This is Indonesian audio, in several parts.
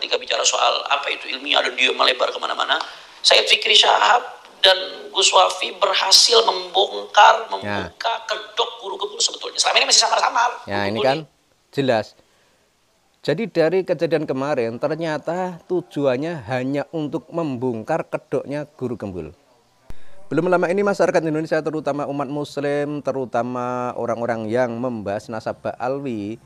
ketika bicara soal apa itu ilmiah dan dia melebar kemana-mana. Said Fikri Syahab dan Gus Wafi berhasil membuka kedok guru gembul sebetulnya. Selama ini masih samar-samar. Ya, ini kan jelas. Jadi dari kejadian kemarin ternyata tujuannya hanya untuk membongkar kedoknya guru gembul. Belum lama ini masyarakat Indonesia, terutama umat muslim, terutama orang-orang yang membahas nasab Ba'alwi,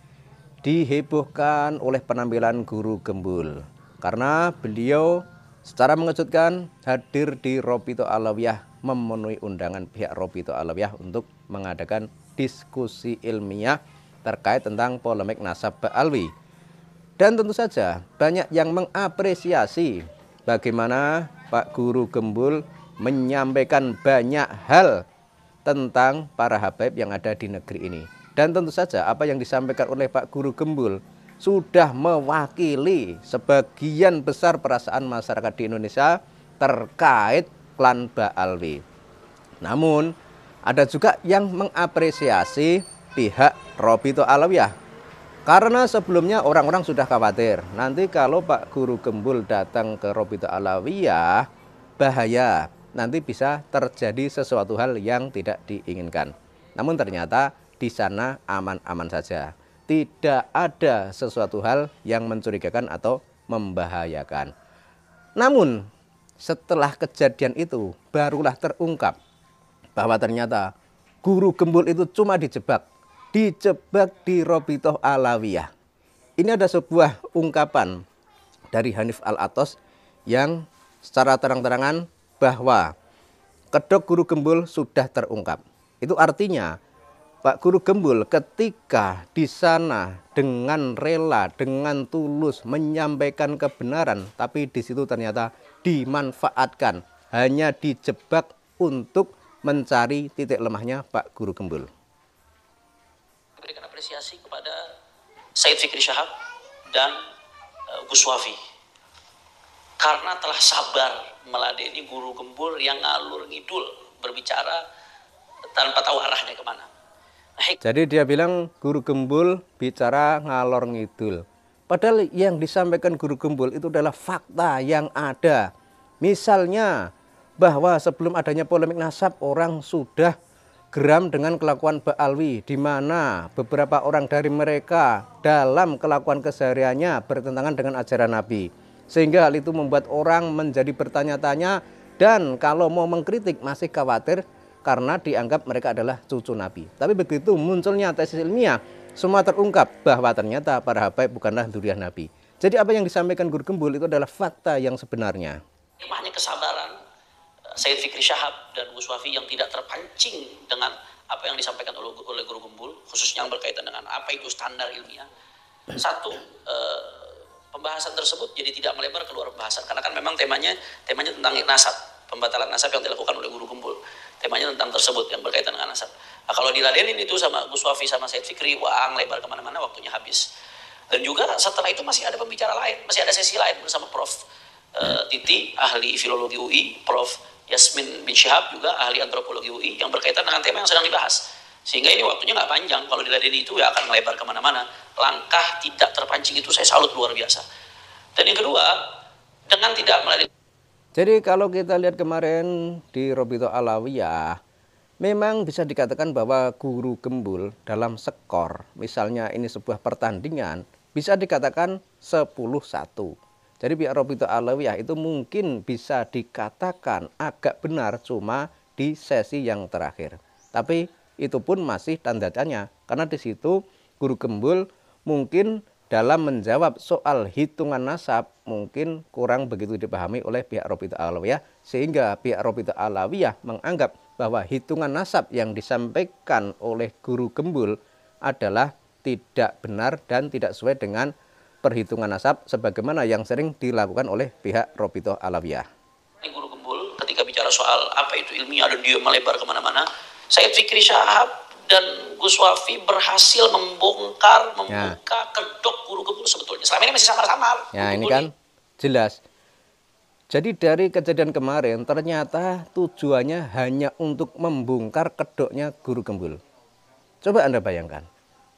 dihebohkan oleh penampilan guru gembul. Karena beliau secara mengejutkan hadir di Robito Alawiyah, memenuhi undangan pihak Robito Alawiyah untuk mengadakan diskusi ilmiah terkait tentang polemik nasab Ba'alwi. Dan tentu saja banyak yang mengapresiasi bagaimana Pak Guru Gembul menyampaikan banyak hal tentang para habaib yang ada di negeri ini. Dan tentu saja apa yang disampaikan oleh Pak Guru Gembul sudah mewakili sebagian besar perasaan masyarakat di Indonesia terkait klan Ba'alwi. Namun ada juga yang mengapresiasi pihak Robito Alawiyah. Karena sebelumnya orang-orang sudah khawatir, nanti kalau Pak Guru Gembul datang ke Robito Alawiyah, bahaya, nanti bisa terjadi sesuatu hal yang tidak diinginkan. Namun ternyata di sana aman-aman saja, tidak ada sesuatu hal yang mencurigakan atau membahayakan. Namun setelah kejadian itu barulah terungkap bahwa ternyata Guru Gembul itu cuma dijebak di Robito Alawiyah. Ini ada sebuah ungkapan dari Hanif Al-Atos yang secara terang-terangan bahwa kedok Guru Gembul sudah terungkap. Itu artinya Pak Guru Gembul ketika di sana dengan rela, dengan tulus menyampaikan kebenaran, tapi di situ ternyata dimanfaatkan, hanya dijebak untuk mencari titik lemahnya Pak Guru Gembul. Berikan apresiasi kepada Said Fikri Syahab dan Gus Wafi karena telah sabar meladeni Guru Gembul yang ngalur ngidul berbicara tanpa tahu arahnya kemana. Jadi dia bilang Guru Gembul bicara ngalor ngidul. Padahal yang disampaikan Guru Gembul itu adalah fakta yang ada. Misalnya bahwa sebelum adanya polemik nasab orang sudah geram dengan kelakuan Ba'alwi, di mana beberapa orang dari mereka dalam kelakuan kesehariannya bertentangan dengan ajaran Nabi. Sehingga hal itu membuat orang menjadi bertanya-tanya dan kalau mau mengkritik masih khawatir karena dianggap mereka adalah cucu Nabi. Tapi begitu munculnya tesis ilmiah, semua terungkap bahwa ternyata para habaib bukanlah dzurriyyah Nabi. Jadi apa yang disampaikan Guru Gembul itu adalah fakta yang sebenarnya. Hikmahnya kesabaran Said Fikri Syahab dan Gus Wafi yang tidak terpancing dengan apa yang disampaikan oleh Guru Gembul, khususnya yang berkaitan dengan apa itu standar ilmiah. Satu, pembahasan tersebut jadi tidak melebar keluar pembahasan, karena kan memang temanya tentang nasab, pembatalan nasab yang dilakukan oleh Guru Gembul. Temanya tentang tersebut yang berkaitan dengan nasab. Nah, kalau diladenin itu sama Gus Wafi sama Said Fikri, wah melebar kemana-mana, waktunya habis. Dan juga setelah itu masih ada pembicara lain, masih ada sesi lain bersama Prof. Titi, ahli filologi UI, Prof. Yasmin bin Syihab juga ahli antropologi UI yang berkaitan dengan tema yang sedang dibahas. Sehingga ini waktunya nggak panjang, kalau diladeni itu ya akan melebar kemana-mana. Langkah tidak terpancing itu saya salut luar biasa. Dan yang kedua, dengan tidak meladeni. Jadi kalau kita lihat kemarin di Robito Alawiyah, memang bisa dikatakan bahwa Guru Gembul dalam skor, misalnya ini sebuah pertandingan, bisa dikatakan 10-1. Jadi pihak Robito Alawiyah itu mungkin bisa dikatakan agak benar cuma di sesi yang terakhir. Tapi itu pun masih tanda tanya, karena di situ Guru Gembul mungkin dalam menjawab soal hitungan nasab mungkin kurang begitu dipahami oleh pihak Robito Alawiyah, sehingga pihak Robito Alawiyah menganggap bahwa hitungan nasab yang disampaikan oleh Guru Gembul adalah tidak benar dan tidak sesuai dengan perhitungan nasab sebagaimana yang sering dilakukan oleh pihak Robito Alawiyah. Guru Gembul ketika bicara soal apa itu ilmiah dan dia melebar kemana-mana, Said Fikri Syahab dan Gus Wafi berhasil membuka kedok Guru Gembul sebetulnya. Selama ini masih samar-samar. Ya, ini kan jelas. Jadi dari kejadian kemarin ternyata tujuannya hanya untuk membongkar kedoknya Guru Gembul. Coba Anda bayangkan,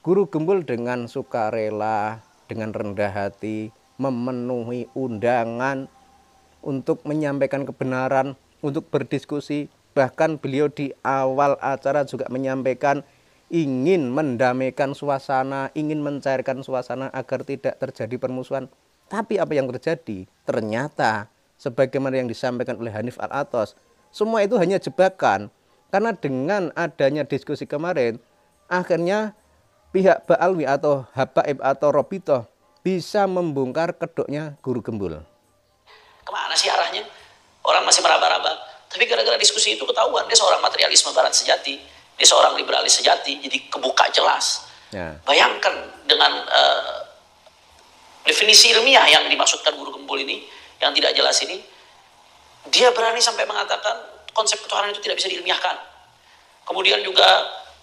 Guru Gembul dengan sukarela, dengan rendah hati memenuhi undangan untuk menyampaikan kebenaran, untuk berdiskusi. Bahkan beliau di awal acara juga menyampaikan ingin mendamaikan suasana, ingin mencairkan suasana agar tidak terjadi permusuhan. Tapi apa yang terjadi? Ternyata sebagaimana yang disampaikan oleh Hanif Al-Athos, semua itu hanya jebakan. Karena dengan adanya diskusi kemarin, akhirnya pihak Ba'alwi atau Habaib atau Robitoh bisa membongkar kedoknya Guru Gembul. Kemana sih arahnya? Orang masih meraba-raba. Tapi gara-gara diskusi itu ketahuan dia seorang materialisme barat sejati, dia seorang liberalis sejati, jadi kebuka jelas. Ya. Bayangkan dengan definisi ilmiah yang dimaksudkan Guru Gembul ini, yang tidak jelas ini, dia berani sampai mengatakan konsep ketuhanan itu tidak bisa diilmiahkan. Kemudian juga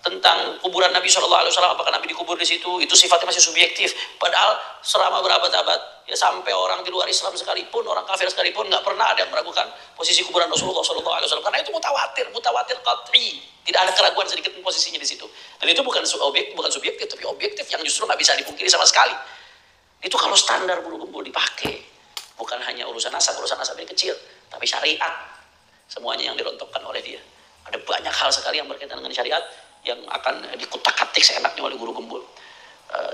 tentang kuburan Nabi SAW, apakah Nabi dikubur di situ, itu sifatnya masih subjektif. Padahal selama berabad-abad, ya sampai orang di luar Islam sekalipun, orang kafir sekalipun, nggak pernah ada yang meragukan posisi kuburan Rasulullah SAW. Karena itu mutawatir qat'i. Tidak ada keraguan sedikit pun posisinya di situ. Dan itu bukan subjektif, tapi objektif yang justru nggak bisa dipungkiri sama sekali. Itu kalau standar Guru Gembul dipakai, bukan hanya urusan nasab ini kecil, tapi syariat. Semuanya yang dirontokkan oleh dia. Ada banyak hal sekali yang berkaitan dengan syariat yang akan dikutak-katik seenaknya oleh Guru Gembul.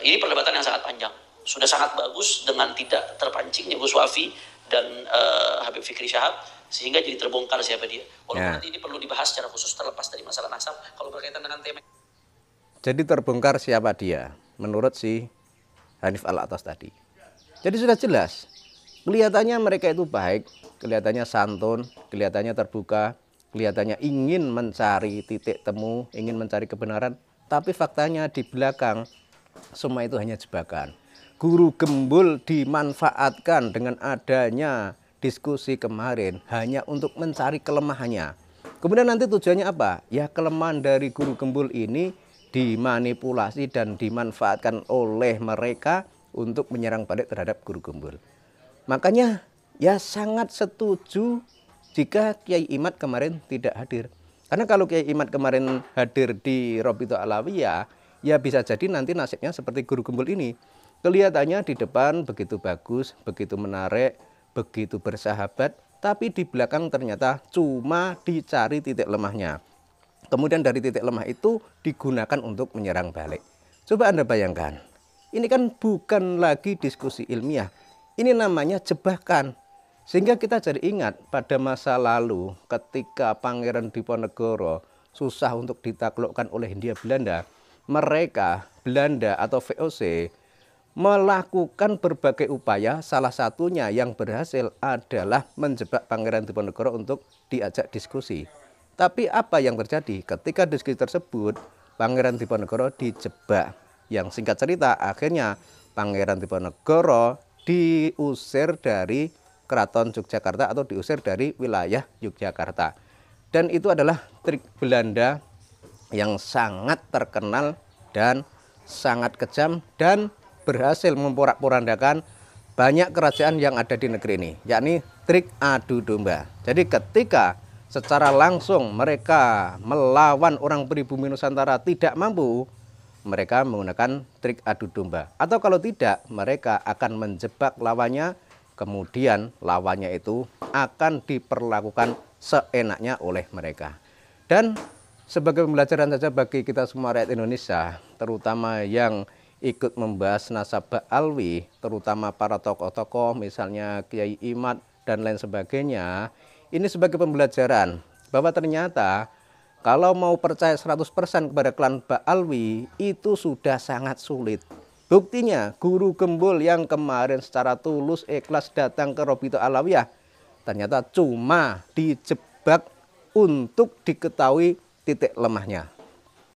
Ini perdebatan yang sangat panjang. Sudah sangat bagus dengan tidak terpancingnya Gus Wafi dan Habib Fikri Syahab, sehingga jadi terbongkar siapa dia. Walaupun nanti ini perlu dibahas secara khusus terlepas dari masalah nasab, kalau berkaitan dengan tema. Jadi terbongkar siapa dia, menurut si Hanif Al-Athos tadi. Jadi sudah jelas, kelihatannya mereka itu baik, kelihatannya santun, kelihatannya terbuka, kelihatannya ingin mencari titik temu, ingin mencari kebenaran, tapi faktanya di belakang semua itu hanya jebakan. Guru Gembul dimanfaatkan dengan adanya diskusi kemarin hanya untuk mencari kelemahannya. Kemudian nanti tujuannya apa? Ya kelemahan dari Guru Gembul ini dimanipulasi dan dimanfaatkan oleh mereka untuk menyerang balik terhadap Guru Gembul. Makanya ya sangat setuju jika Kiai Imad kemarin tidak hadir. Karena kalau Kiai Imad kemarin hadir di Robitoh Alawiyah, ya bisa jadi nanti nasibnya seperti Guru Gembul ini. Kelihatannya di depan begitu bagus, begitu menarik, begitu bersahabat, tapi di belakang ternyata cuma dicari titik lemahnya. Kemudian dari titik lemah itu digunakan untuk menyerang balik. Coba Anda bayangkan, ini kan bukan lagi diskusi ilmiah, ini namanya jebakan. Sehingga kita jadi ingat pada masa lalu ketika Pangeran Diponegoro susah untuk ditaklukkan oleh Hindia Belanda, mereka Belanda atau VOC melakukan berbagai upaya, salah satunya yang berhasil adalah menjebak Pangeran Diponegoro untuk diajak diskusi. Tapi apa yang terjadi ketika diskusi tersebut, Pangeran Diponegoro dijebak. Yang singkat cerita akhirnya Pangeran Diponegoro diusir dari Keraton Yogyakarta atau diusir dari wilayah Yogyakarta. Dan itu adalah trik Belanda yang sangat terkenal dan sangat kejam dan berhasil memporak-porandakan banyak kerajaan yang ada di negeri ini, yakni trik adu domba. Jadi ketika secara langsung mereka melawan orang pribumi Nusantara tidak mampu, mereka menggunakan trik adu domba. Atau kalau tidak, mereka akan menjebak lawannya, kemudian lawannya itu akan diperlakukan seenaknya oleh mereka. Dan sebagai pembelajaran saja bagi kita semua rakyat Indonesia, terutama yang ikut membahas nasab Ba'alwi, terutama para tokoh-tokoh misalnya Kiai Imad dan lain sebagainya, ini sebagai pembelajaran bahwa ternyata kalau mau percaya 100% kepada klan Ba'alwi itu sudah sangat sulit. Buktinya Guru Gembul yang kemarin secara tulus ikhlas datang ke Robitoh Alawiyah ternyata cuma dijebak untuk diketahui titik lemahnya.